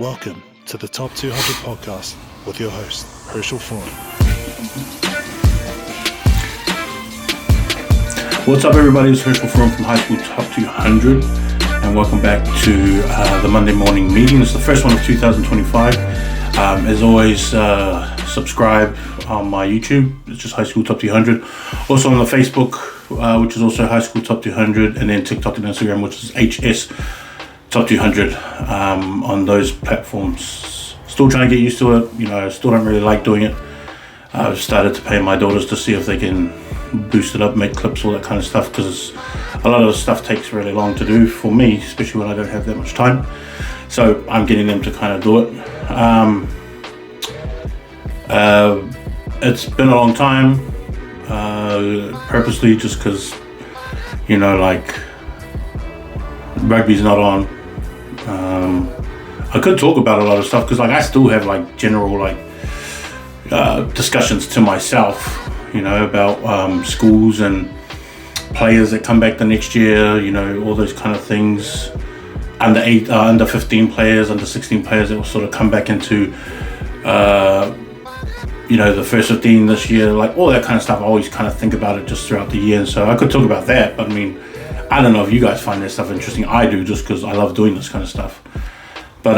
Welcome to the Top 200 podcast with your host, Herschel Foran. What's up, everybody? It's Herschel Foran from High School Top 200, and welcome back to the Monday morning meeting. It's the first one of 2025. As always, subscribe on my YouTube. It's just High School Top 200. Also on the Facebook, which is also High School Top 200, and then TikTok and Instagram, which is HS Top 200 on those platforms. Still trying to get used to it. Still don't really like doing it. I've started to pay my daughters to see if they can boost it up, make clips, all that kind of stuff, because a lot of the stuff takes really long to do for me, especially when I don't have that much time. So I'm getting them to kind of do it. It's been a long time, purposely, just because, rugby's not on. I could talk about a lot of stuff because I still have general discussions to myself, about schools and players that come back the next year, all those kind of things. Under 15 players, under 16 players that will sort of come back into the first 15 this year, all that kind of stuff. I always kind of think about it just throughout the year, and so I could talk about that, but I don't know if you guys find that stuff interesting. I do, just because I love doing this kind of stuff. But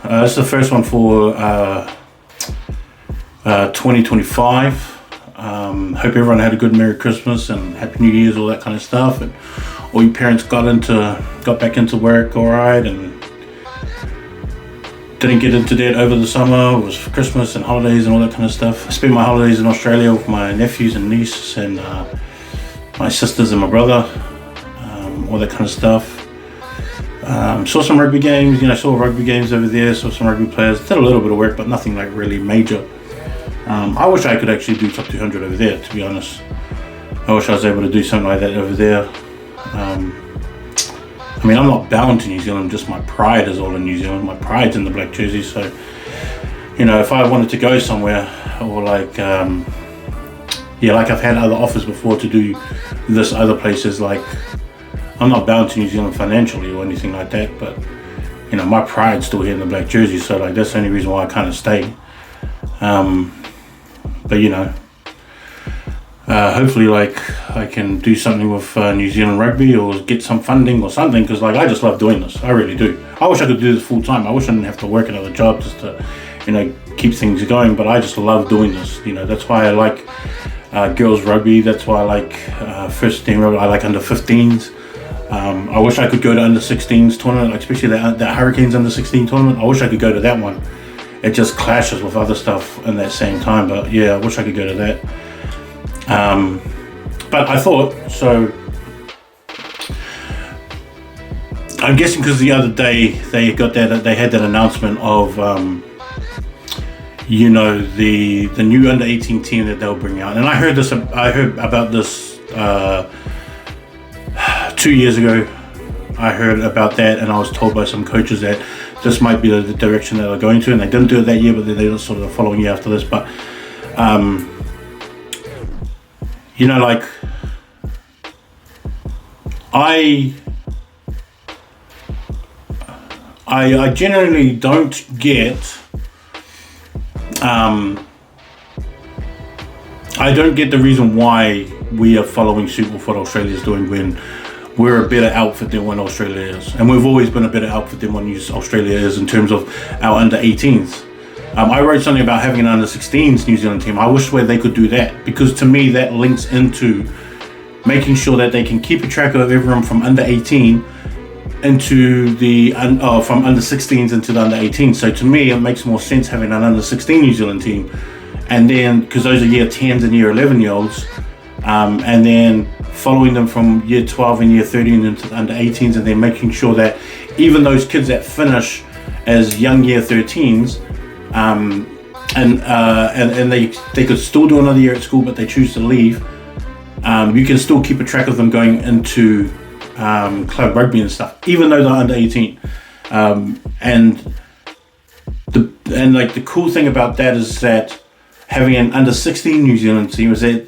it's the first one for 2025. Hope everyone had a good Merry Christmas and Happy New Year's, all that kind of stuff, and all your parents got back into work all right, and didn't get into debt over the summer. It was Christmas and holidays and all that kind of stuff. I spent my holidays in Australia with my nephews and nieces and my sisters and my brother. All that kind of stuff. Saw some rugby games, saw rugby games over there, saw some rugby players, did a little bit of work, but nothing really major. I wish I could actually do top 200 over there, to be honest. I wish I was able to do something like that over there. I'm not bound to New Zealand, just my pride is all in New Zealand. My pride's in the black jersey, so, if I wanted to go somewhere, or I've had other offers before to do this other places, I'm not bound to New Zealand financially or anything like that, but my pride's still here in the black jersey, so that's the only reason why I kind of stay. Hopefully I can do something with New Zealand rugby or get some funding or something, because I just love doing this. I really do. I wish I could do this full time. I wish I didn't have to work another job just to keep things going, but I just love doing this. That's why I like girls rugby. That's why I like first team rugby. I like under 15s. I wish I could go to under 16s tournament, especially the Hurricanes under 16 tournament. I wish I could go to that one. It just clashes with other stuff in that same time, but yeah, I wish I could go to that. But I thought, so I'm guessing because the other day they had that announcement of the new under 18 team that they'll bring out, and I heard about this 2 years ago. I heard about that, and I was told by some coaches that this might be the direction that they're going to, and they didn't do it that year, but then they did it sort of the following year after this. But I generally don't get the reason why we are following suit with what Australia's doing when we're a better outfit than what Australia is, and we've always been a better outfit than what Australia is in terms of our under 18s. I wrote something about having an under 16s New Zealand team. I wish they could do that, because to me that links into making sure that they can keep a track of everyone from under 18 into from under 16s into the under 18. So to me it makes more sense having an under 16 New Zealand team, and then because those are year 10s and year 11 year olds, and then following them from year 12 and year 13 into the under 18s, and then making sure that even those kids that finish as young year 13s, and they could still do another year at school, but they choose to leave, you can still keep a track of them going into club rugby and stuff, even though they're under 18. And the cool thing about that is that having an under 16 New Zealand team is that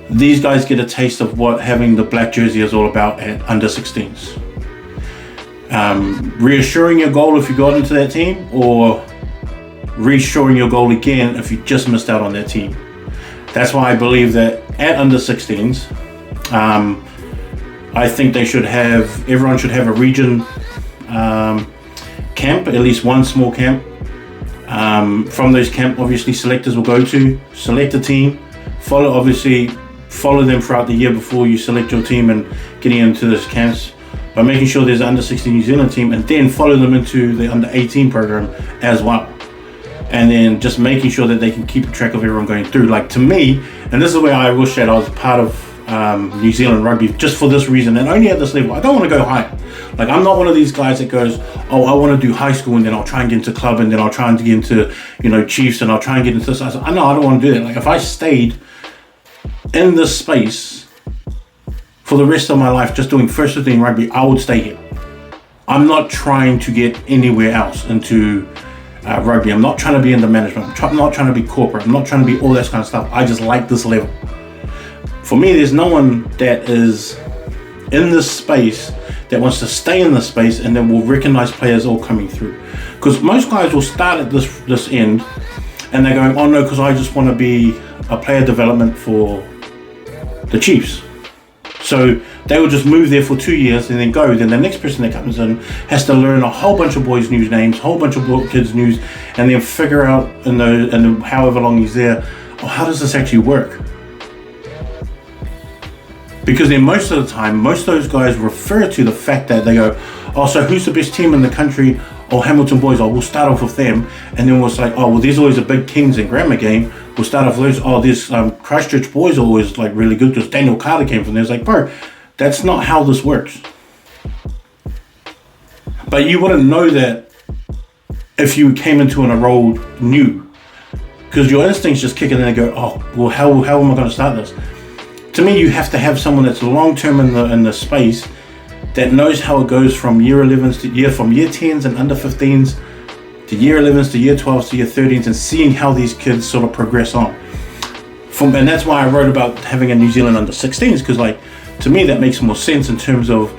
these guys get a taste of what having the black jersey is all about at under 16s. reassuring your goal if you got into that team, or reassuring your goal again if you just missed out on that team. That's why I believe that at under 16s, I think everyone should have a region camp, at least one small camp. From those camp, obviously selectors will go to select a team, follow them throughout the year before you select your team and getting into those camps, by making sure there's an under 16 New Zealand team, and then follow them into the under 18 program as well. And then just making sure that they can keep track of everyone going through. Like, to me, and this is where I wish that I was part of New Zealand rugby, just for this reason, and only at this level. I don't want to go higher. Like, I'm not one of these guys that goes, oh, I want to do high school and then I'll try and get into club and then I'll try and get into, Chiefs, and I'll try and get into this. I don't want to do that. Like, if I stayed in this space for the rest of my life just doing first 15 rugby, I would stay here. I'm not trying to get anywhere else into rugby. I'm not trying to be in the management. I'm not trying to be corporate. I'm not trying to be all that kind of stuff. I just like this level. For me, there's no one that is in this space that wants to stay in this space and then will recognize players all coming through. Because most guys will start at this end and they're going, oh no, because I just want to be a player development for the Chiefs. So they will just move there for 2 years and then go. Then the next person that comes in has to learn a whole bunch of boys' news names, a whole bunch of kids' news, and then figure out in however long he's there, oh, how does this actually work? Because then most of the time, most of those guys refer to the fact that they go, oh, so who's the best team in the country? Oh, Hamilton boys. Oh, we'll start off with them. And then we'll say, oh, well, there's always a big Kings and Grammar game. We'll start off with those. Oh, there's Christchurch boys are always like really good because Daniel Carter came from there. It's like, bro, that's not how this works. But you wouldn't know that if you came into a role new, because your instincts just kick in and go, oh, well, how am I going to start this? To me, you have to have someone that's long-term in the space that knows how it goes from year 11s from year 10s and under 15s to year 11s to year 12s to year 13s, and seeing how these kids sort of progress on. And that's why I wrote about having a New Zealand under 16s, because like, to me, that makes more sense in terms of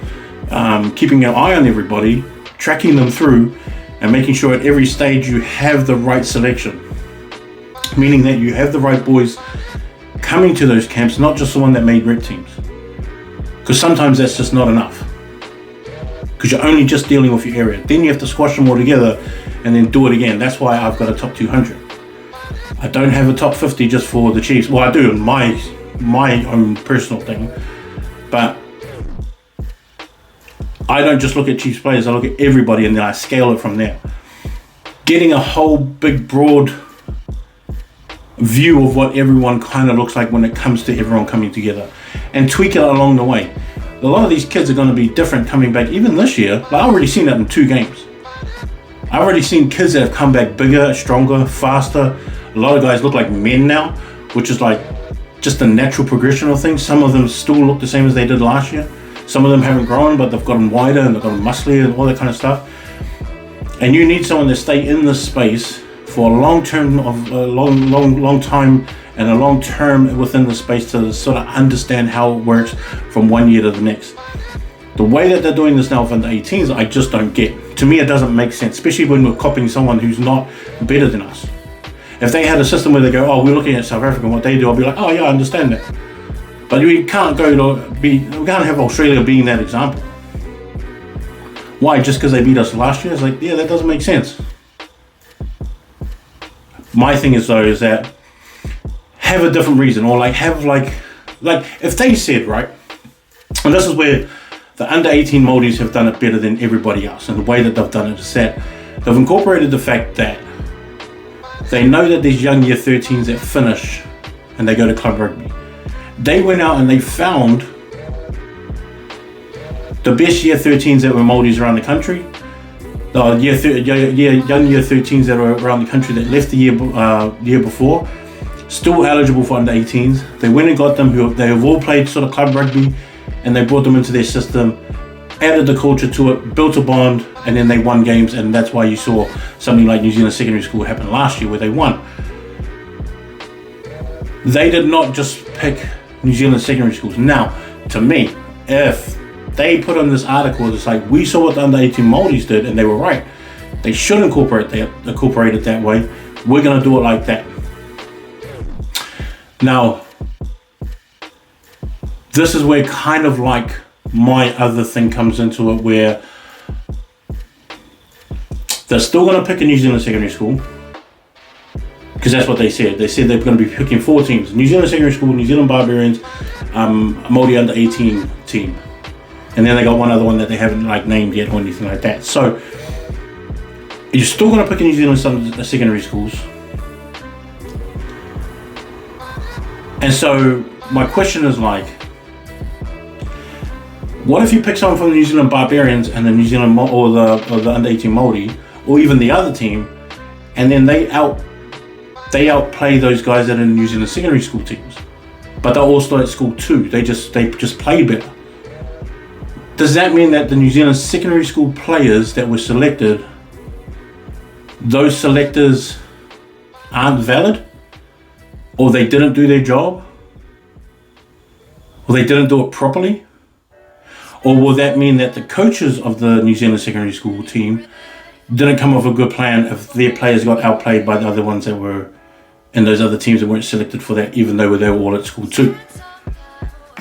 keeping an eye on everybody, tracking them through, and making sure at every stage you have the right selection. Meaning that you have the right boys coming to those camps, not just the one that made red teams. Because sometimes that's just not enough. Because you're only just dealing with your area. Then you have to squash them all together and then do it again. That's why I've got a top 200. I don't have a top 50 just for the Chiefs. Well, I do in my own personal thing. But I don't just look at Chiefs players, I look at everybody and then I scale it from there. Getting a whole big broad view of what everyone kind of looks like when it comes to everyone coming together, and tweak it along the way. A lot of these kids are going to be different coming back, even this year. Like, I've already seen that in 2 games. I've already seen kids that have come back bigger, stronger, faster. A lot of guys look like men now, which is like just the natural progression of things. Some of them still look the same as they did last year. Some of them haven't grown, but they've gotten wider and they've gotten musclier and all that kind of stuff. And you need someone to stay in this space for a long time and a long term within the space to sort of understand how it works from one year to the next. The way that they're doing this now with under 18s, I just don't get. To me, it doesn't make sense, especially when we're copying someone who's not better than us. If they had a system where they go, oh, we're looking at South Africa and what they do, I'll be like, oh yeah, I understand that. But we can't we can't have Australia being that example. Why? Just because they beat us last year? It's like, yeah, that doesn't make sense. My thing is though, is that have a different reason, or like have like if they said, right, and this is where the under 18 Māoris have done it better than everybody else, and the way that they've done it is that they've incorporated the fact that they know that there's young year 13s that finish and they go to club rugby. They went out and they found the best year 13s that were Māoris around the country, young year 13s that were around the country that left the year before, still eligible for under 18s. They went and got them, they have all played sort of club rugby, and they brought them into their system, added the culture to it, built a bond, and then they won games. And that's why you saw something like New Zealand Secondary School happen last year where they won. They did not just pick New Zealand secondary schools. Now, to me, if they put on this article. It's like, we saw what the under 18 Māoris did, and they were right. They should incorporate it that way. We're gonna do it like that. Now, this is where kind of like my other thing comes into it, where they're still gonna pick a New Zealand secondary school, because that's what they said. They said they're going to be picking 4 teams: New Zealand secondary school, New Zealand Barbarians, Māori under 18 team, and then they got one other one that they haven't like named yet or anything like that. So you're still going to pick a New Zealand secondary schools. And so my question is like, what if you pick someone from the New Zealand Barbarians and the New Zealand or the under 18 Māori, or even the other team, and then they outplay those guys that are in New Zealand secondary school teams, but they're also at school too. They just play better. Does that mean that the New Zealand secondary school players that were selected, those selectors aren't valid, or they didn't do their job, or they didn't do it properly? Or will that mean that the coaches of the New Zealand secondary school team didn't come up with a good plan if their players got outplayed by the other ones that were in those other teams that weren't selected for that, even though they were all at school too?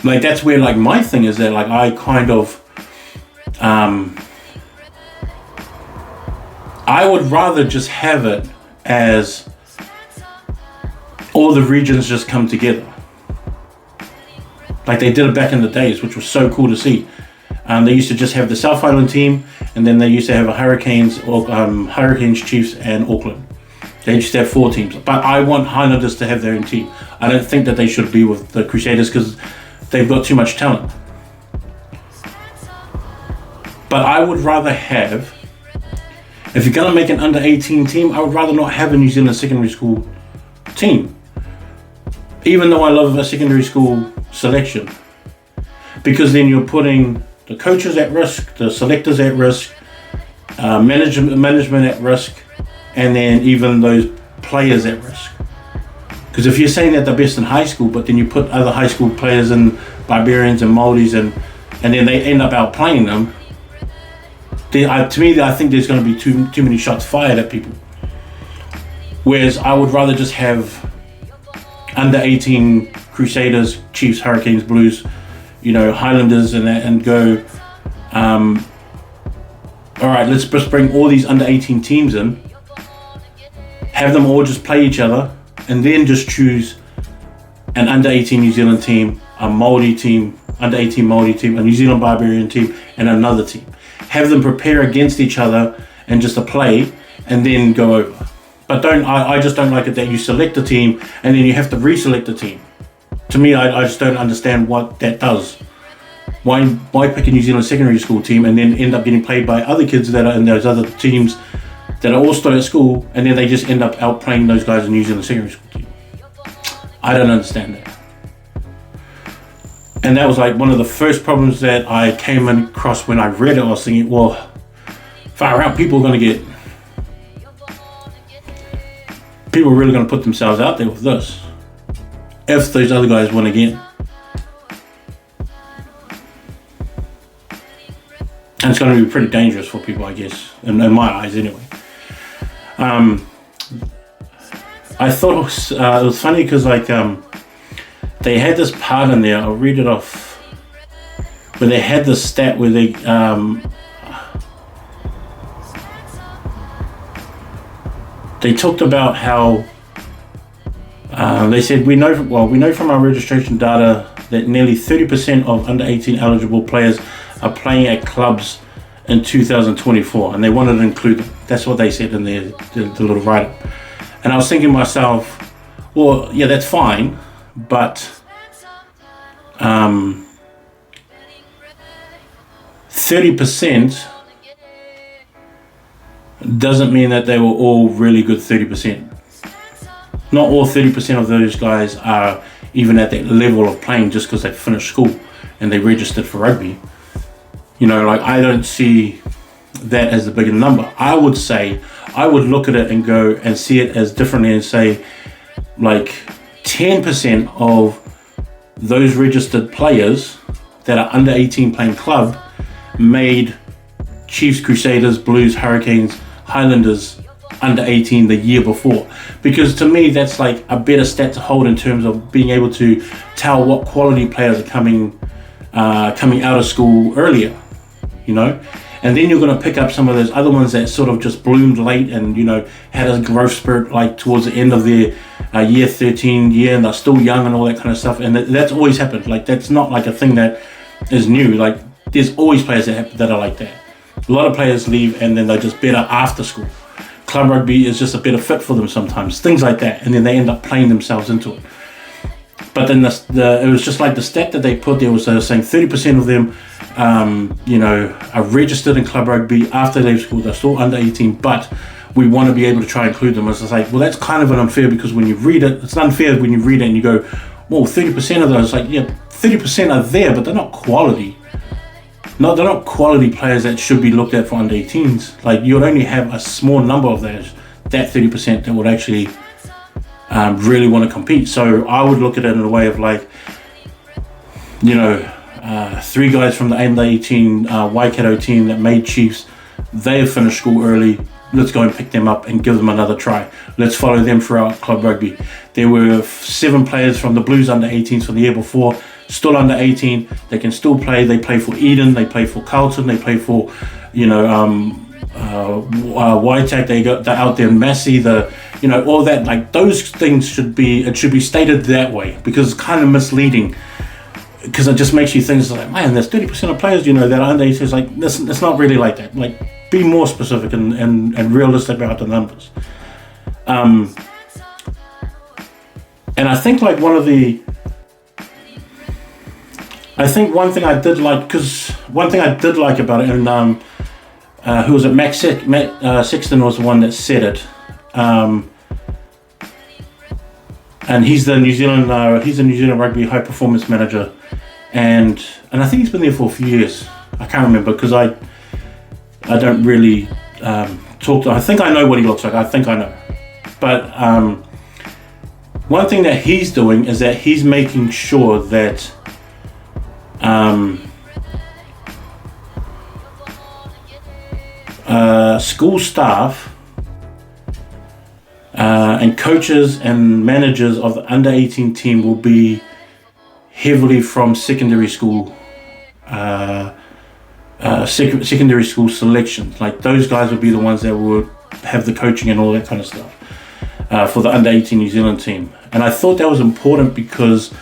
Like, that's where like my thing is that like I kind of I would rather just have it as all the regions just come together, like they did it back in the days, which was so cool to see. They used to just have the South Island team, and then they used to have a Hurricanes, Chiefs, and Auckland. They used to have 4 teams. But I want Highlanders to have their own team. I don't think that they should be with the Crusaders because they've got too much talent. But I would rather have, if you're going to make an under 18 team, I would rather not have a New Zealand secondary school team. Even though I love a secondary school selection. Because then you're putting the coaches at risk, the selectors at risk, management at risk, and then even those players at risk. Because if you're saying that they're best in high school, but then you put other high school players in Barbarians and Māoris, and then they end up outplaying them, to me, I think there's going to be too many shots fired at people. Whereas I would rather just have under 18 Crusaders, Chiefs, Hurricanes, Blues, Highlanders and that, and go, all right, let's just bring all these under 18 teams in, have them all just play each other, and then just choose an under 18 New Zealand team, a Māori team, under 18 Māori team, a New Zealand Barbarian team, and another team. Have them prepare against each other and just a play, and then go over. But I just don't like it that you select a team and then you have to reselect a team. To me, I just don't understand what that does. Why pick a New Zealand secondary school team and then end up getting played by other kids that are in those other teams that are all still at school, and then they just end up outplaying those guys in New Zealand secondary school team? I don't understand that. And that was like one of the first problems that I came across when I read it. I was thinking, well, far out, people are really going to put themselves out there with this if those other guys win again. And it's going to be pretty dangerous for people, I guess, in my eyes anyway. I thought it was funny because they had this part in there, I'll read it off, where they had this stat where they talked about how they said, we know from our registration data that nearly 30% of under 18 eligible players are playing at clubs in 2024, and they wanted to include them. That's what they said in the little write-up. And I was thinking to myself, well, yeah, that's fine, but 30% doesn't mean that they were all really good 30%. Not all 30% of those guys are even at that level of playing just because they finished school and they registered for rugby. I don't see that as the bigger number. I would look at it and go and see it as differently and say, like, 10% of those registered players that are under 18 playing club made Chiefs, Crusaders, Blues, Hurricanes, Highlanders under 18 the year before. Because to me, that's like a better stat to hold in terms of being able to tell what quality players are coming out of school earlier, you know. And then you're going to pick up some of those other ones that sort of just bloomed late and, you know, had a growth spurt like towards the end of their year 13 year, and they're still young and all that kind of stuff. And that's always happened. Like, that's not like a thing that is new. Like, there's always players that are like that. A lot of players leave and then they're just better after school. Club rugby is just a better fit for them sometimes. Things like that. And then they end up playing themselves into it. But then it was just like the stat that they put there was saying 30% of them, you know, are registered in club rugby after they've school. They're still under 18, but we want to be able to try and include them. It's like, well, that's kind of unfair, because when you read it, it's unfair when you read it and you go, well, 30% of those, like, yeah, 30% are there, but they're not quality. No, they're not quality players that should be looked at for under 18s. Like, you would only have a small number of that 30% that would actually really want to compete. So I would look at it in a way of like, you know, 3 guys from the under 18 Waikato team that made Chiefs, they have finished school early. Let's go and pick them up and give them another try. Let's follow them throughout club rugby. There were 7 players from the Blues under 18s from the year before, still under 18. They can still play. They play for Eden. They play for Carlton. They play for, you know, Waitak. They're out there in Massey. You know, all that. Like, those things should be stated that way, because it's kind of misleading. Because it just makes you think, it's like, man, there's 30% of players, you know, that are under 18. It's like, it's not really like that. Like, be more specific and realistic about the numbers. And I think like one thing I did like about it, and who was it? Matt Sexton was the one that said it. And he's the New Zealand rugby high performance manager, and I think he's been there for a few years. I can't remember, because I don't really talk to. I think I know what he looks like. I think I know, but one thing that he's doing is that he's making sure that school staff and coaches and managers of the under 18 team will be heavily from secondary school selection. Like, those guys would be the ones that would have the coaching and all that kind of stuff for the under 18 New Zealand team. And I thought that was important, because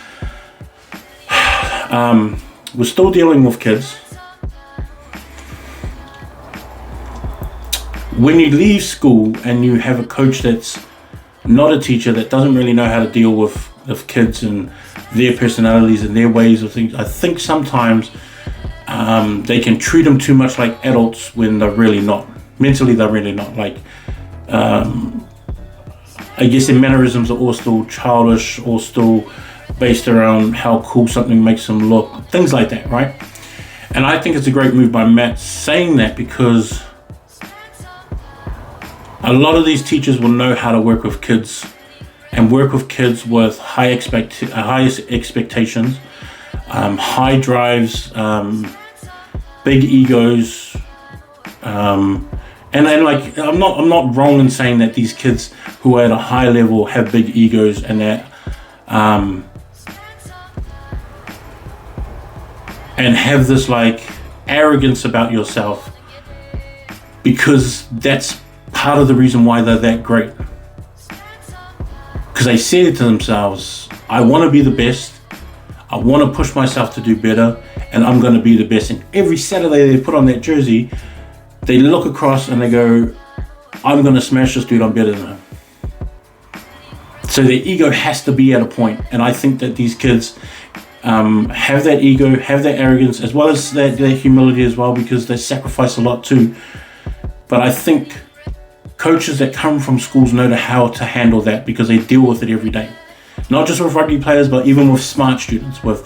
we're still dealing with kids. When you leave school and you have a coach that's not a teacher, that doesn't really know how to deal with kids and their personalities and their ways of things, I think sometimes they can treat them too much like adults when they're really not. Mentally, they're really not. Like, I guess their mannerisms are all still childish, or still based around how cool something makes them look, things like that, right? And I think it's a great move by Matt saying that, because a lot of these teachers will know how to work with kids, and work with kids with high expectations, high drives, big egos, and like, I'm not wrong in saying that these kids who are at a high level have big egos, and that and have this like arrogance about yourself, because that's part of the reason why they're that great. Because they said to themselves, I want to be the best, I want to push myself to do better, and I'm going to be the best. And every Saturday they put on that jersey, they look across and they go, I'm going to smash this dude, I'm better than him. So their ego has to be at a point. And I think that these kids have that ego, have that arrogance, as well as their humility as well, because they sacrifice a lot too. But I think coaches that come from schools know how to handle that, because they deal with it every day. Not just with rugby players, but even with smart students, with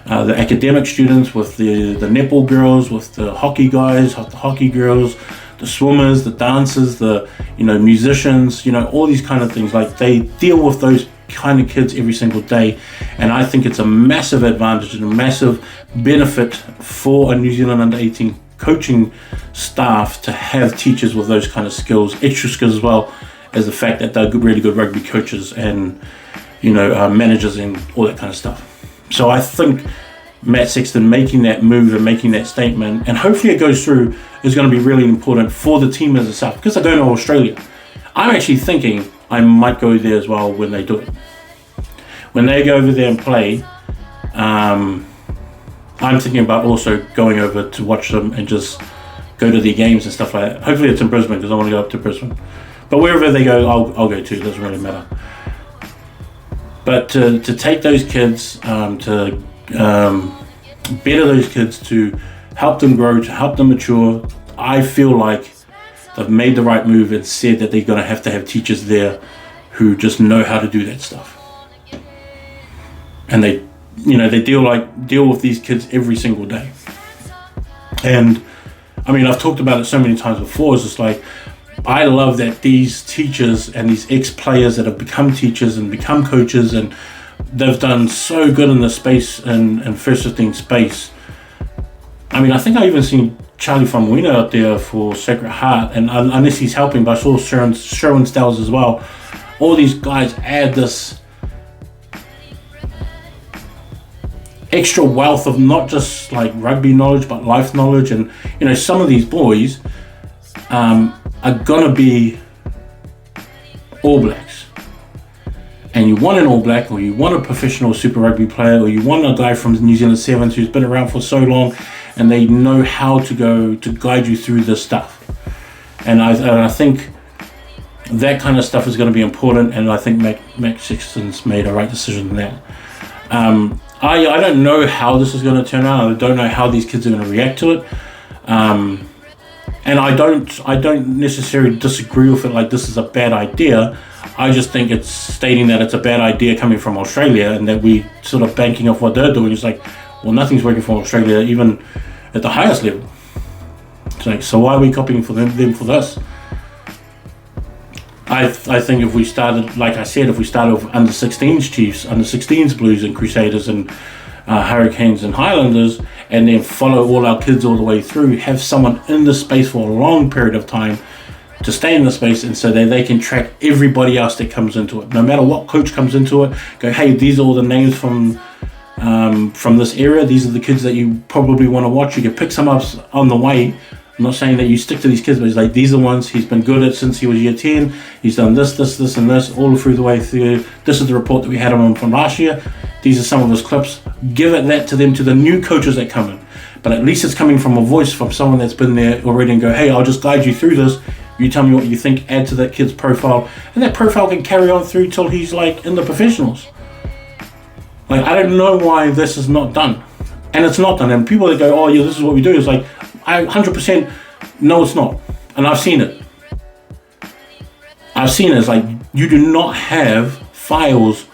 the academic students, with the netball girls, with the hockey guys, the hockey girls, the swimmers, the dancers, the musicians, all these kind of things. Like, they deal with those kind of kids every single day. And I think it's a massive advantage and a massive benefit for a New Zealand under 18 coaching staff to have teachers with those kind of skills, extra skills, as well as the fact that they're really good rugby coaches and, managers and all that kind of stuff. So I think Matt Sexton making that move and making that statement, and hopefully it goes through, is going to be really important for the team as itself, because I don't know Australia. I'm actually thinking I might go there as well when they do it. When they go over there and play, I'm thinking about also going over to watch them and just go to their games and stuff like that. Hopefully it's in Brisbane, because I want to go up to Brisbane. But wherever they go, I'll go too. It doesn't really matter. But to take those kids, to better those kids, to help them grow, to help them mature, I feel like they've made the right move and said that they're going to have teachers there who just know how to do that stuff. And they deal with these kids every single day. And I mean, I've talked about it so many times before. It's just like, I love that these teachers and these ex-players that have become teachers and become coaches, and they've done so good in the space and first 15 space. I mean, I think I even seen Charlie Famuina out there for Sacred Heart, and unless he's helping, but I saw Sherwin Stells as well. All these guys add this extra wealth of not just like rugby knowledge, but life knowledge. And some of these boys are gonna be All Blacks, and you want an All Black, or you want a professional Super Rugby player, or you want a guy from New Zealand Sevens who's been around for so long and they know how to go to guide you through this stuff. And I think that kind of stuff is going to be important, and I think Matt Sexton's made a right decision there. I don't know how this is going to turn out. I don't know how these kids are going to react to it. And I don't necessarily disagree with it, like this is a bad idea. I just think it's stating that it's a bad idea coming from Australia, and that we sort of banking off what they're doing. It's like, well, nothing's working for Australia, even at the highest level. It's like, so why are we copying for them for this? I think if we started, like I said, if we started with under 16s Chiefs, under 16s Blues and Crusaders and Hurricanes and Highlanders, and then follow all our kids all the way through, have someone in the space for a long period of time to stay in the space, and so that they can track everybody else that comes into it. No matter what coach comes into it, go, hey, these are all the names from this area. These are the kids that you probably want to watch. You can pick some up on the way. I'm not saying that you stick to these kids, but it's like, these are the ones he's been good at since he was year 10. He's done this, and this, all through the way through. This is the report that we had on him from last year. These are some of his clips. Give that to them, to the new coaches that come in. But at least it's coming from a voice from someone that's been there already, and go, hey, I'll just guide you through this. You tell me what you think, add to that kid's profile. And that profile can carry on through till he's like in the professionals. Like, I don't know why this is not done. And it's not done. And people that go, oh yeah, this is what we do, is like, I 100% no, it's not. And I've seen it. It's like, you do not have files,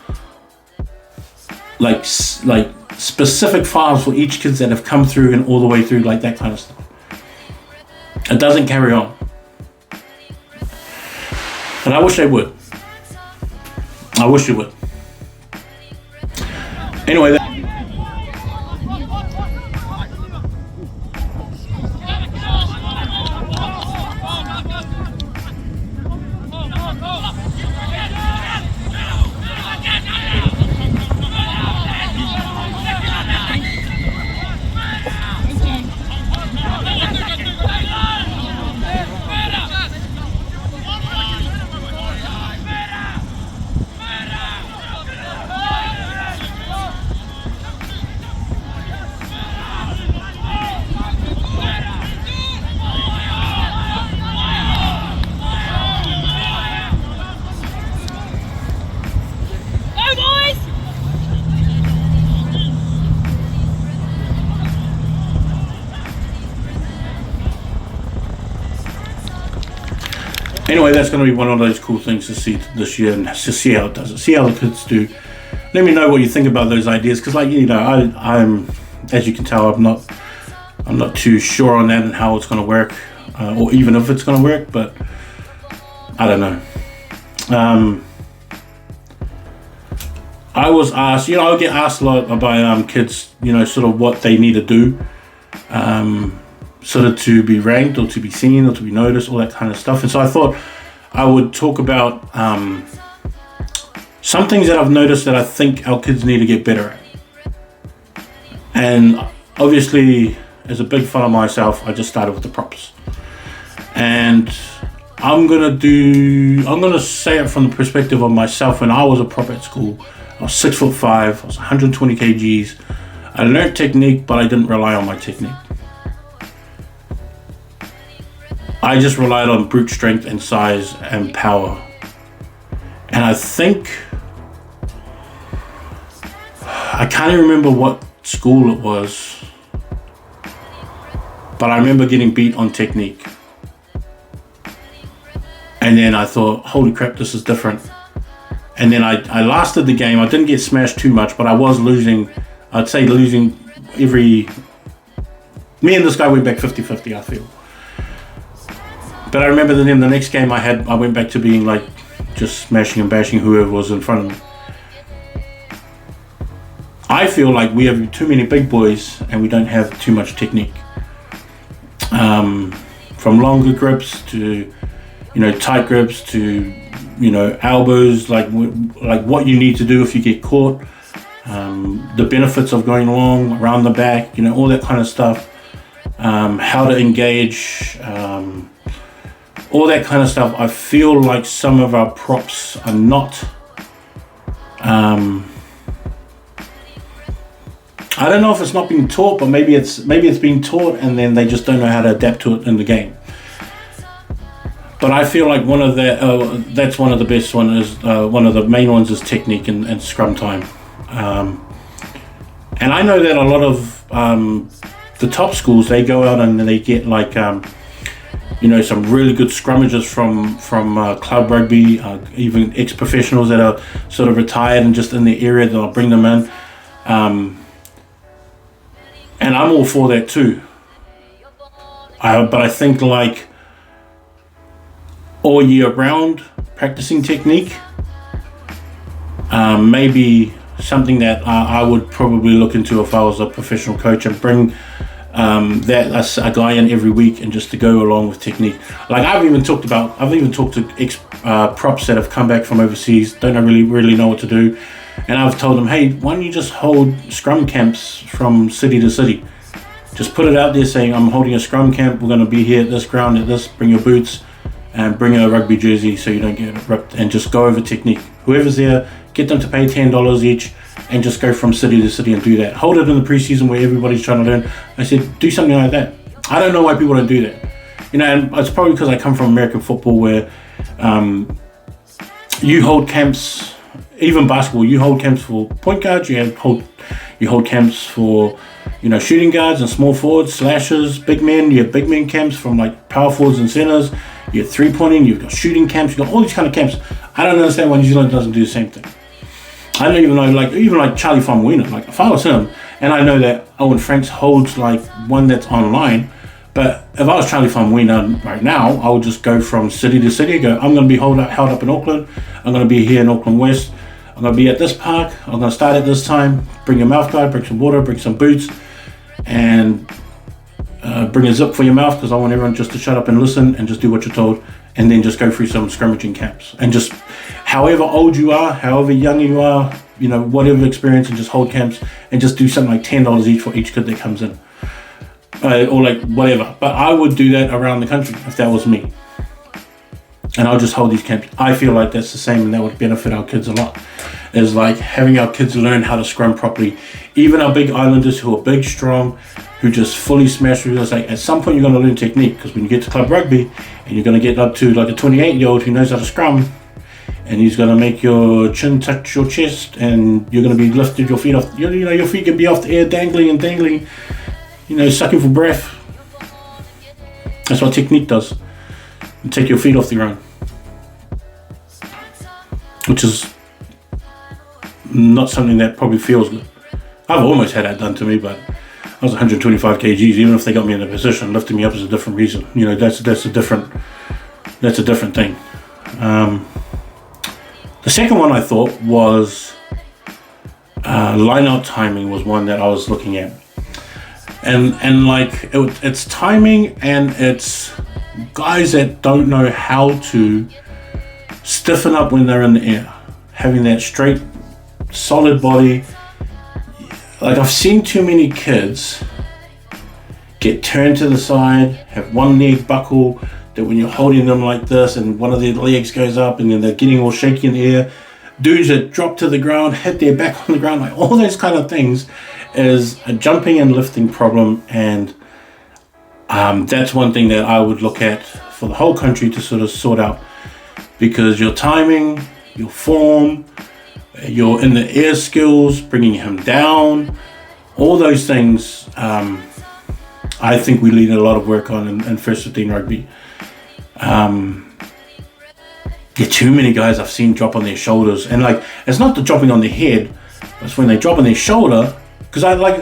like specific files for each kids that have come through and all the way through, like that kind of stuff. It doesn't carry on. And I wish they would. I wish they would. Anyway, Anyway, that's going to be one of those cool things to see this year, and to see how it does it. See how the kids do. Let me know what you think about those ideas, because, like, I'm, as you can tell, I'm not too sure on that and how it's going to work, or even if it's going to work. But I don't know. I was asked, I get asked a lot by kids, sort of what they need to do, sort of to be ranked or to be seen or to be noticed, all that kind of stuff. And so I thought I would talk about some things that I've noticed that I think our kids need to get better at. And obviously, as a big fan of myself, I just started with the props. And I'm gonna say it from the perspective of myself. When I was a prop at school, I was 6'5", I was 120 kgs. I learned technique, but I didn't rely on my technique. I just relied on brute strength and size and power. And I think, I can't even remember what school it was, but I remember getting beat on technique. And then I thought, holy crap, this is different. And then I lasted the game. I didn't get smashed too much, but I was losing. I'd say losing every... Me and this guy went back 50-50, I feel. But I remember then the next game I went back to being like just smashing and bashing whoever was in front of me. I feel like we have too many big boys and we don't have too much technique. From longer grips to, tight grips to, elbows, like what you need to do if you get caught, the benefits of going long, around the back, all that kind of stuff, how to engage, all that kind of stuff. I feel like some of our props are not, I don't know if it's not being taught, but maybe it's being taught and then they just don't know how to adapt to it in the game. But I feel like that's one of the best one is one of the main ones is technique and scrum time. And I know that a lot of the top schools, they go out and they get like some really good scrummages from club rugby, even ex-professionals that are sort of retired and just in the area, that I'll bring them in. And I'm all for that too. But I think like all year round practicing technique, maybe something that I would probably look into if I was a professional coach, and bring a guy in every week and just to go along with technique. Like I've even talked to ex props that have come back from overseas, don't really know what to do. And I've told them, hey, why don't you just hold scrum camps from city to city? Just put it out there saying, I'm holding a scrum camp. We're going to be here at this ground, at this. Bring your boots and bring a rugby jersey so you don't get ripped. And just go over technique. Whoever's there, get them to pay $10 each and just go from city to city and do that. Hold it in the preseason where everybody's trying to learn. I said, do something like that. I don't know why people don't do that. And it's probably because I come from American football where you hold camps. Even basketball, you hold camps for point guards, you hold camps for shooting guards and small forwards, slashers, big men. You have big men camps from like power forwards and centers. You have 3-pointing, you've got shooting camps, you've got all these kind of camps. I don't understand why New Zealand doesn't do the same thing. I don't even know, even like Charlie Famuina, like if I was him, and I know that Owen Franks holds like one that's online, but if I was Charlie Famuina right now, I would just go from city to city, I'm going to be held up in Auckland, I'm going to be here in Auckland West, I'm going to be at this park, I'm going to start at this time, bring your mouth guard, bring some water, bring some boots, and bring a zip for your mouth, because I want everyone just to shut up and listen and just do what you're told, and then just go through some scrummaging camps. And just, however old you are, however young you are, whatever experience, and just hold camps and just do something like $10 each for each kid that comes in. Or like whatever. But I would do that around the country if that was me. And I'll just hold these camps. I feel like that's the same, and that would benefit our kids a lot. Is like having our kids learn how to scrum properly. Even our big islanders who are big, strong, who just fully smash through this. Like at some point you're going to learn technique, because when you get to club rugby and you're going to get up to like a 28-year-old who knows how to scrum, and he's going to make your chin touch your chest, and you're going to be lifted your feet off. Your feet can be off the air, dangling, sucking for breath. That's what technique does. You take your feet off the ground, which is not something that probably feels good. I've almost had that done to me, but I was 125 kgs. Even if they got me in a position, lifting me up is a different reason. That's a different thing. The second one I thought was Line out timing was one that I was looking at. And like it's timing, and it's guys that don't know how to stiffen up when they're in the air, having that straight, solid body. Like I've seen too many kids get turned to the side, have one leg buckle, that when you're holding them like this and one of their legs goes up and then they're getting all shaky in the air. Dudes that drop to the ground, hit their back on the ground, like all those kind of things is a jumping and lifting problem. And that's one thing that I would look at for the whole country to sort of sort out, because your timing, your form, your in the air skills, bringing him down, all those things, I think we need a lot of work on in first 15 rugby. Too many guys I've seen drop on their shoulders, and like it's not the dropping on their head, it's when they drop on their shoulder. Because I like,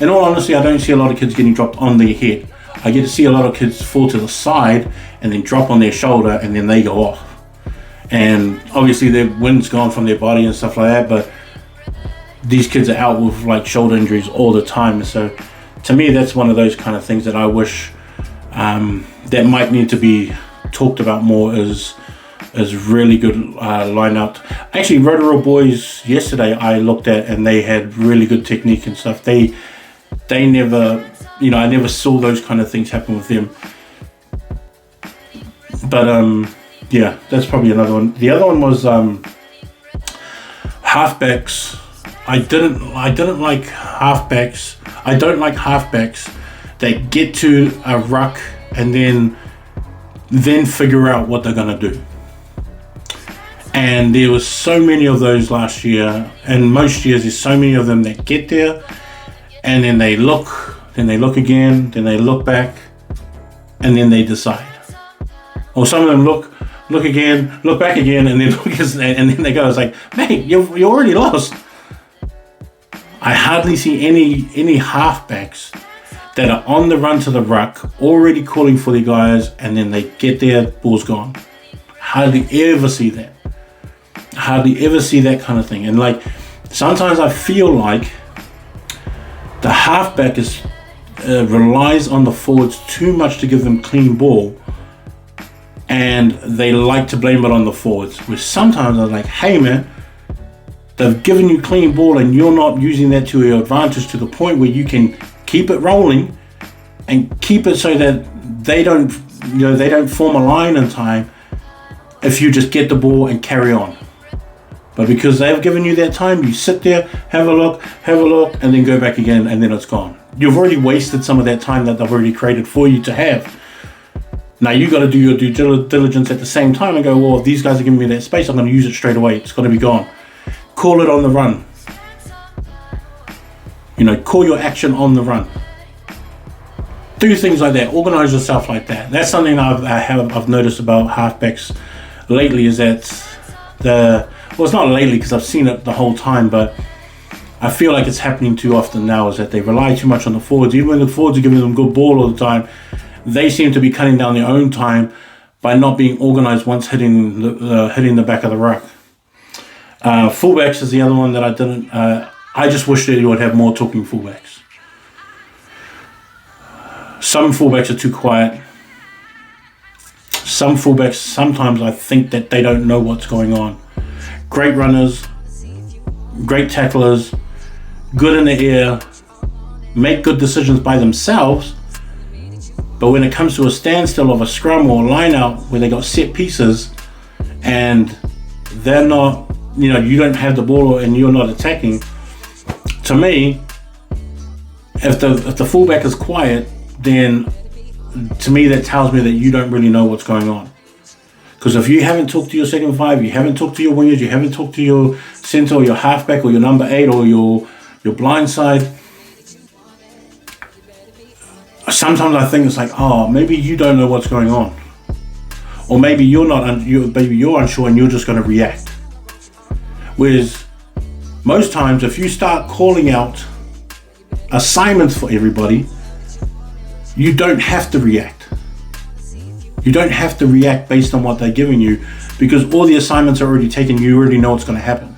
in all honesty, I don't see a lot of kids getting dropped on their head. I get to see a lot of kids fall to the side and then drop on their shoulder, and then they go off. And obviously their wind's gone from their body and stuff like that, but these kids are out with like shoulder injuries all the time. So to me, that's one of those kind of things that I wish that might need to be talked about more, is really good line out. Actually, Rotorua boys yesterday I looked at, and they had really good technique and stuff. They never, I never saw those kind of things happen with them. But yeah, that's probably another one. The other one was halfbacks. I didn't like halfbacks. I don't like halfbacks that get to a ruck and then figure out what they're gonna do. And there was so many of those last year, and most years there's so many of them that get there and then they look again, then they look back, and then they decide. Or some of them look again, look back again, and then and then they go. It's like, mate, you already lost. I hardly see any halfbacks that are on the run to the ruck, already calling for the guys, and then they get there, ball's gone. Hardly ever see that. Hardly ever see that kind of thing. And like, sometimes I feel like the halfback relies on the forwards too much to give them clean ball, and they like to blame it on the forwards. Where sometimes I'm like, hey man, they've given you clean ball and you're not using that to your advantage to the point where you can keep it rolling and keep it so that they don't form a line in time if you just get the ball and carry on. But because they've given you that time, you sit there, have a look, and then go back again, and then it's gone. You've already wasted some of that time that they've already created for you to have. Now you got to do your due diligence at the same time and go, well, if these guys are giving me that space, I'm going to use it straight away. It's got to be gone. Call it on the run. Call your action on the run. Do things like that. Organize yourself like that. That's something I've noticed about halfbacks lately, is that it's not lately because I've seen it the whole time, but I feel like it's happening too often now, is that they rely too much on the forwards. Even when the forwards are giving them good ball all the time, they seem to be cutting down their own time by not being organized once hitting the back of the ruck. Fullbacks is the other one that I didn't. I just wish that you would have more talking fullbacks. Some fullbacks are too quiet. Some fullbacks, sometimes I think that they don't know what's going on. Great runners, great tacklers, good in the air, make good decisions by themselves, but when it comes to a standstill of a scrum or a line out where they got set pieces and they're not, you don't have the ball and you're not attacking, to me, if the fullback is quiet, then to me that tells me that you don't really know what's going on. Because if you haven't talked to your second five, you haven't talked to your wingers, you haven't talked to your centre or your halfback or your number 8 or your blind side, sometimes I think it's like, oh, maybe you don't know what's going on, or maybe you're unsure and you're just going to react. Whereas most times, if you start calling out assignments for everybody, you don't have to react. You don't have to react based on what they're giving you, because all the assignments are already taken. You already know what's going to happen.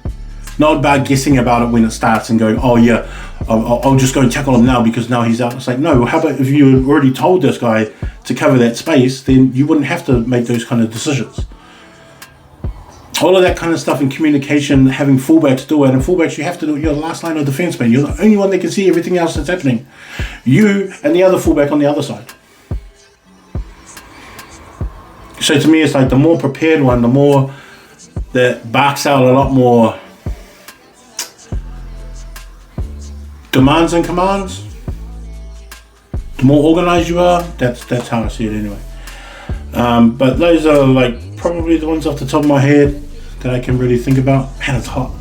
not about guessing about it when it starts and going, oh yeah, I'll just go and tackle him now because now he's out. It's like, no, how about if you already told this guy to cover that space, then you wouldn't have to make those kind of decisions. All of that kind of stuff in communication, having fullbacks do it, and fullbacks, you have to do it. You're the last line of defense, man. You're the only one that can see everything else that's happening. You and the other fullback on the other side. So to me, it's like the more prepared one, the more that barks out a lot more demands and commands. The more organized you are, that's how I see it anyway. But those are like probably the ones off the top of my head that I can really think about. Man, it's hot.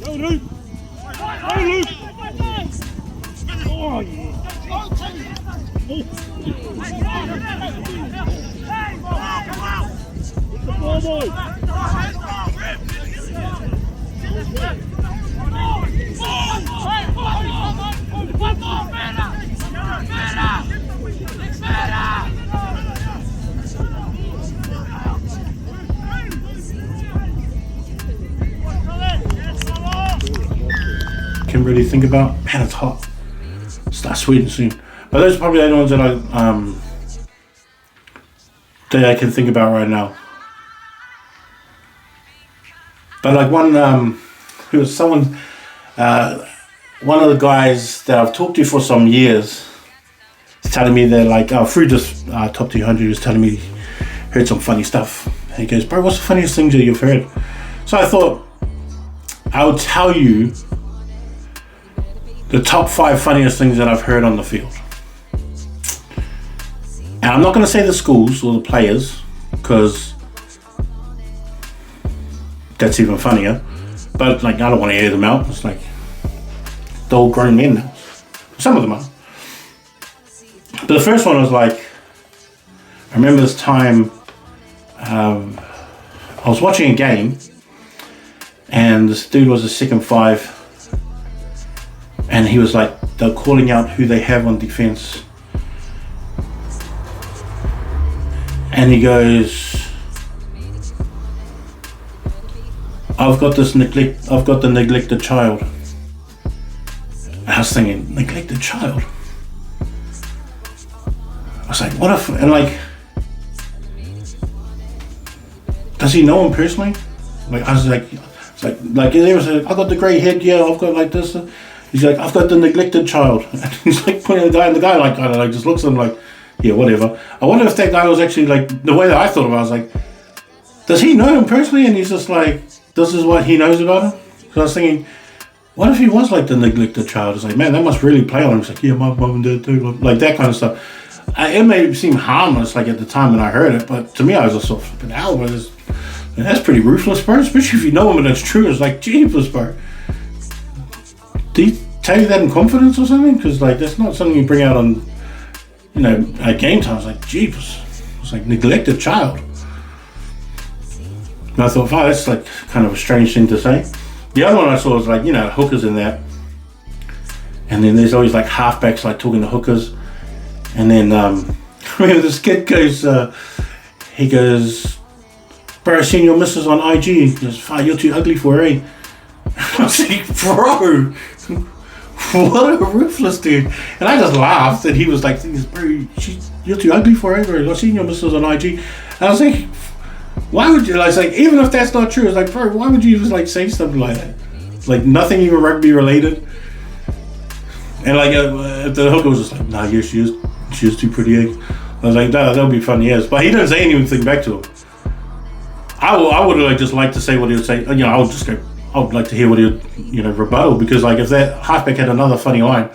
Go Luke! Go Luke! Oh yeah! Ball boy! Can really think about. Man, it's hot. Start sweating soon. But those are probably the only ones that I can think about right now. But like one who was someone, one of the guys that I've talked to for some years is telling me that like through this top 200, he was telling me he heard some funny stuff. And he goes, bro, what's the funniest things that you've heard? So I thought I would tell you the top 5 funniest things that I've heard on the field. And I'm not going to say the schools or the players because that's even funnier. But like, I don't want to hear them out. It's like they're all grown men now. Some of them are. But the first one was like, I remember this time I was watching a game and this dude was a second 5. And he was like, they're calling out who they have on defense. And he goes, I've got the neglected child. I was thinking, neglected child? I was like, what if, and like, does he know him personally? Like, I was like, it's like there was I got the grey head, yeah, I've got like this. He's like, I've got the neglected child. And he's like pointing at the guy, and the guy like kind of like just looks at him like, yeah, whatever. I wonder if that guy was actually like, the way that I thought about it, I was like, does he know him personally? And he's just like, this is what he knows about him? So I was thinking, what if he was like the neglected child? It's like, man, that must really play on him. It's like, yeah, my mum and dad too. Like that kind of stuff. It may seem harmless like at the time when I heard it, but to me I was just sort of flipping out. That's pretty ruthless, bro. Especially if you know him and it's true. It's like, jeepers, bro. Did he tell you that in confidence or something? Because like that's not something you bring out on, you know, at game time. It's like, jeepers. It's like neglected child. And I thought, wow, that's like kind of a strange thing to say. The other one I saw was like, you know, hookers in that. And then there's always like halfbacks like talking to hookers. And then this kid goes, he goes, bro, I seen your missus on IG. He goes, you're too ugly for her, eh? I was like, bro, what a ruthless dude. And I just laughed, and he was like, bro, you're too ugly for her, bro. I seen your missus on IG. And I was like, why would you, like, even if that's not true, it's like, bro, why would you even like say something like that? Like nothing even rugby related. And like, if the hooker was just like, nah, yeah, she is too pretty, eh? I was like, nah, that'll be funny, yes. But he didn't say anything back to him. I would like just like to say what he would say. You know, I would like to hear what he would, you know, rebuttal, because like if that halfback had another funny line,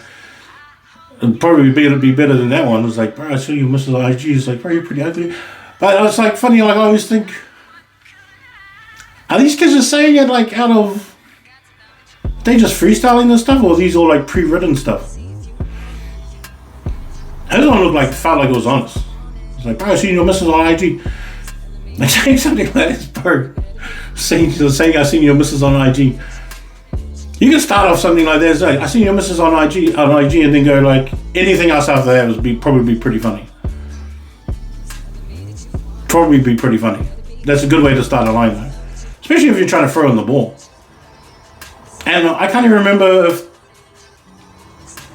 it'd probably be better than that one. It was like, bro, I saw you Mrs. IG. It's like, bro, you're pretty ugly. But it's like funny. Like I always think, are these kids just saying it like out of? They just freestyling this stuff, or are these all like pre-written stuff? This one felt like it was honest. It's like, bro, I seen your missus on IG. Like saying something like this, bro. Saying I seen your missus on IG. You can start off something like this. Like, I seen your missus on IG, and then go like anything else after that would probably be pretty funny. Probably be pretty funny. That's a good way to start a line, though, especially if you're trying to throw in the ball. And I can't even remember if.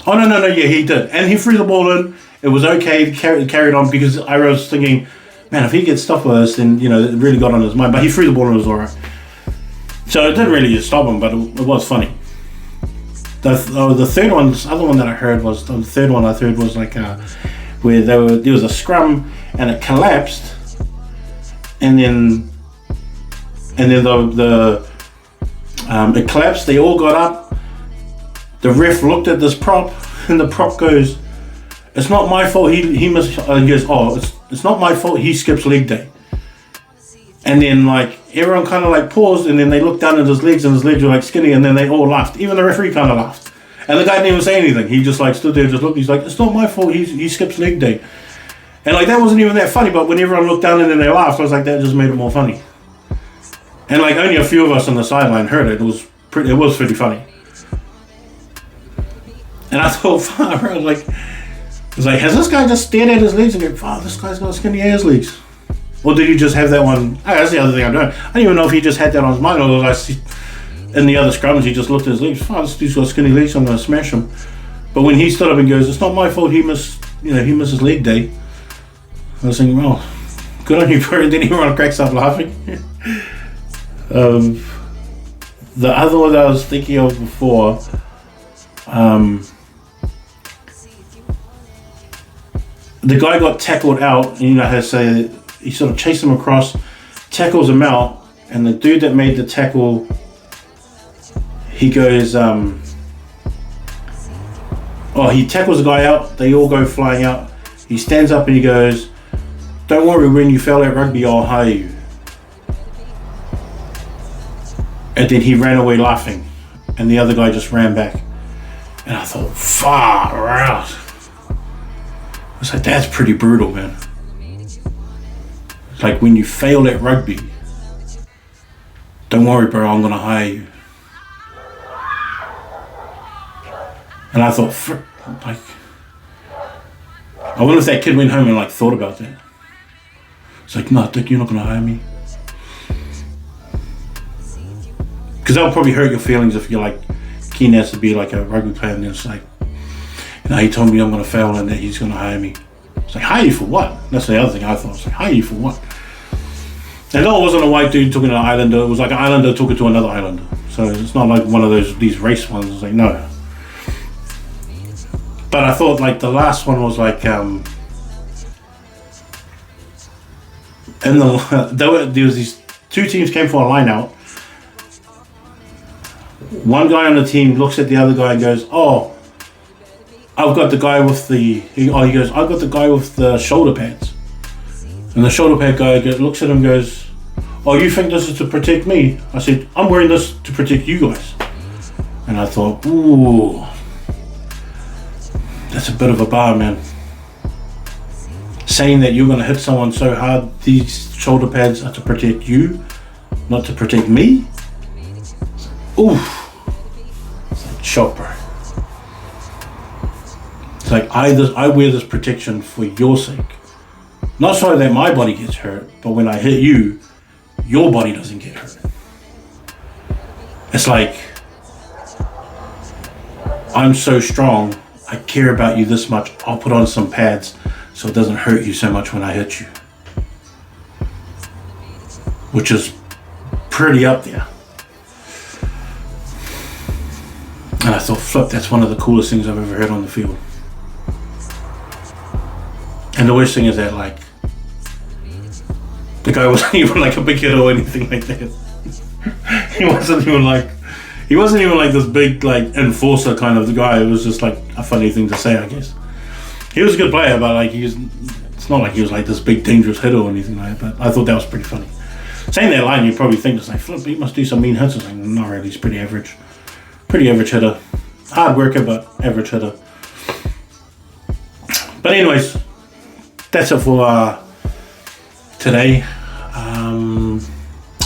Oh no, yeah, he did, and he threw the ball in. It was okay. Carried on because I was thinking, man, if he gets stopped with this, then it really got on his mind. But he threw the ball and it was alright. So it didn't really stop him, but it was funny. The other one that I heard was like where there was a scrum and it collapsed, and then it collapsed. They all got up. The ref looked at this prop, and the prop goes, "It's not my fault. He must." He goes, "Oh, it's not my fault. He skips leg day." And then like everyone kind of like paused, and then they looked down at his legs, and his legs were like skinny, and then they all laughed. Even the referee kind of laughed, and the guy didn't even say anything. He just like stood there, just looked. He's like, "It's not my fault. He skips leg day," and like that wasn't even that funny. But when everyone looked down and then they laughed, I was like, that just made it more funny. And like only a few of us on the sideline heard it. It was pretty funny. And I thought, I was like, has this guy just stared at his legs and go, wow, this guy's got skinny ass legs? Or did he just have that one? Oh, that's the other thing I don't. I don't even know if he just had that on his mind, or was in the other scrums he just looked at his legs. Oh, this dude's got skinny legs, I'm gonna smash him. But when he stood up and goes, it's not my fault, he misses leg day. I was thinking, well, good on you, bro. And then everyone cracks up laughing. The other one that I was thinking of before, the guy got tackled out, and how to say, he sort of chased him across, tackles him out, and the dude that made the tackle, he goes, he tackles the guy out, they all go flying out, he stands up and he goes, don't worry, when you fail at rugby, I'll hire you. And then he ran away laughing, and the other guy just ran back. And I thought, far out. I was like, that's pretty brutal, man. It's like, when you fail at rugby, don't worry, bro, I'm gonna hire you. And I thought, I wonder if that kid went home and thought about that. It's like, no, Dick, you're not gonna hire me. Because that would probably hurt your feelings if you're keen as to be a rugby player, and then it's like, he told me I'm going to fail and that he's going to hire me. It's like, hire you for what? That's the other thing I thought. It's like, hire you for what? And no, it wasn't a white dude talking to an islander. It was like an islander talking to another islander. So it's not like one of these race ones. It's like, no. But I thought the last one was there was these two teams came for a line out. One guy on the team looks at the other guy and goes, oh, I've got the guy with he goes, I've got the guy with the shoulder pads. And the shoulder pad guy looks at him and goes, oh, you think this is to protect me? I said, I'm wearing this to protect you guys. And I thought, ooh, that's a bit of a bar, man. Saying that you're going to hit someone so hard, these shoulder pads are to protect you, not to protect me. Oof. It's like, shock, bro. It's like, I wear this protection for your sake. Not so that my body gets hurt, but when I hit you, your body doesn't get hurt. It's like, I'm so strong, I care about you this much, I'll put on some pads so it doesn't hurt you so much when I hit you. Which is pretty up there. And I thought, flip, that's one of the coolest things I've ever heard on the field. And the worst thing is that the guy wasn't even a big hit or anything like that. He wasn't even this big enforcer kind of the guy. It was just a funny thing to say, I guess. He was a good player, but it's not like he was this big dangerous hitter or anything like that. But I thought that was pretty funny. Saying that line, you'd probably think it's flip, he must do some mean hits. It's not really, he's pretty average. Pretty average hitter. Hard worker, but average hitter. But anyways, that's it for today.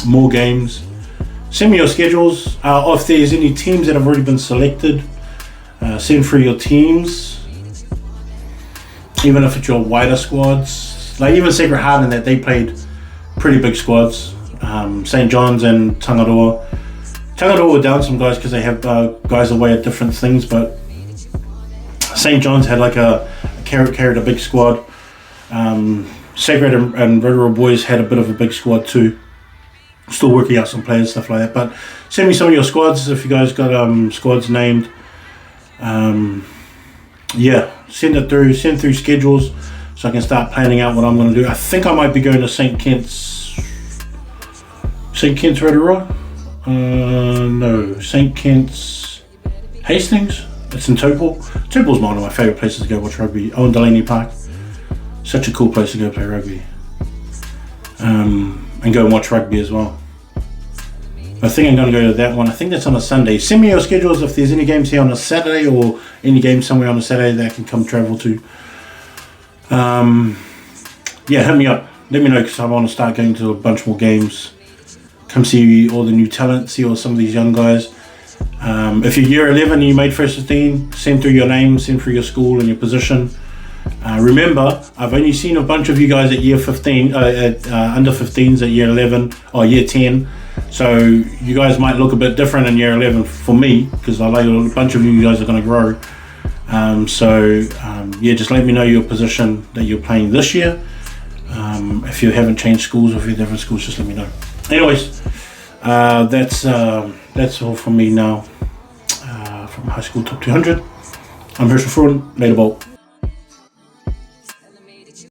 more games. Send me your schedules. If there's any teams that have already been selected, send through your teams. Even if it's your wider squads, like even Sacred Heart and that, they played pretty big squads. St. John's and Tangaroa. Tangaroa were down some guys because they have guys away at different things, but St. John's had like carried a big squad. Sacred and Rotorua boys had a bit of a big squad too. Still working out some players, stuff like that. But send me some of your squads if you guys got squads named. Yeah, send it through. Send through schedules so I can start planning out what I'm going to do. I think I might be going to St. Kitts Rotorua. No, St. Kitts Hastings. It's in Tupelo. Tupele's one of my favourite places to go watch rugby. Oh, and Delaney Park. Such a cool place to go play rugby. And go and watch rugby as well. I think I'm going to go to that one. I think that's on a Sunday. Send me your schedules if there's any games here on a Saturday or any games somewhere on a Saturday that I can come travel to. Yeah, hit me up. Let me know because I want to start going to a bunch more games. Come see all the new talent, see all some of these young guys. If you're year 11 and you made first 15, send through your name, send through your school and your position. Remember, I've only seen a bunch of you guys at year 15, under 15s at year 11 or year 10. So you guys might look a bit different in year 11 for me because I like a bunch of you guys are going to grow. Yeah, just let me know your position that you're playing this year. If you haven't changed schools or if you're different schools, just let me know. Anyways, that's all from me now. From High School Top 200. I'm Herschel Frauden. Later, Bolt.